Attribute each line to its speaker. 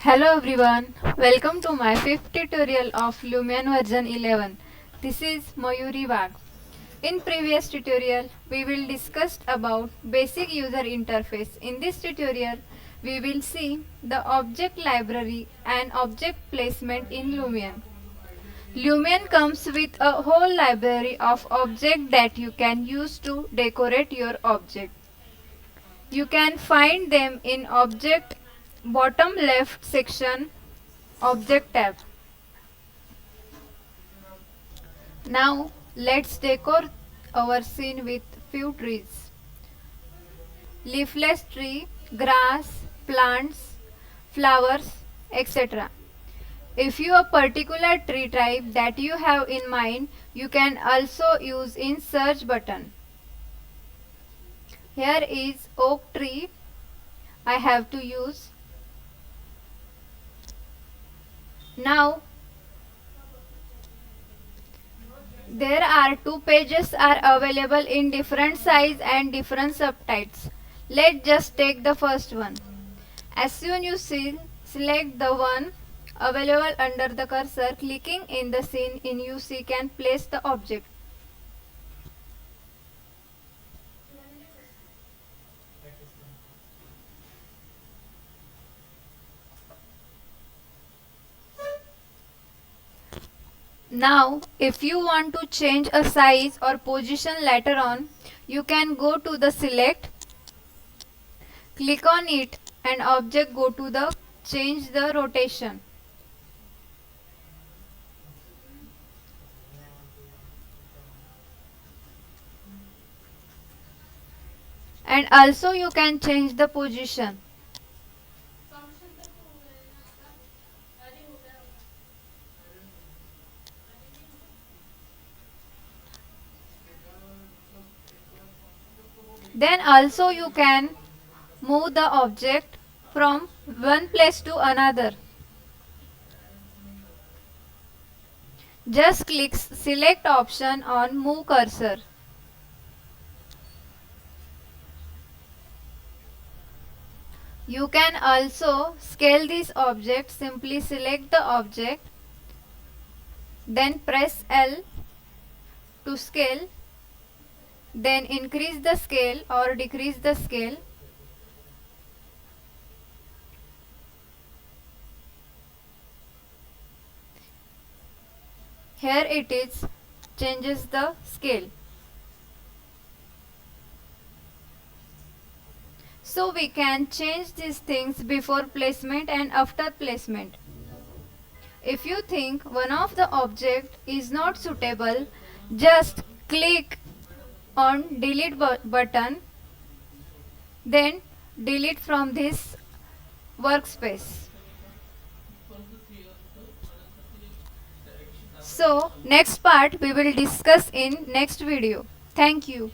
Speaker 1: Hello everyone, welcome to my 5th tutorial of Lumion version 11. This is Mayuri Wag. In previous tutorial, we will discuss about basic user interface. In this tutorial, we will see the object library and object placement in Lumion. Lumion comes with a whole library of objects that you can use to decorate your object. You can find them in object bottom left section object tab. Now let's decor our scene with few trees. Leafless tree, grass, plants, flowers, etc. If you have a particular tree type that you have in mind, you can also use in search button. Here is oak tree I have to use. Now there are two pages are available in different size and different subtypes. Let's just take the first one. As soon you see, select the one available under the cursor. Clicking in the scene in UC can place the object. Now, if you want to change a size or position later on, you can go to the select, click on it and object go to the change the rotation. And also you can change the position. Then also you can move the object from one place to another. Just click select option on move cursor. You can also scale this object. Simply select the object, then press L to scale, then increase the scale or decrease the scale. Here it is, changes the scale. So we can change these things before placement and after placement. If you think one of the object is not suitable, just click on delete button, then delete from this workspace. So next part we will discuss in next video. Thank you.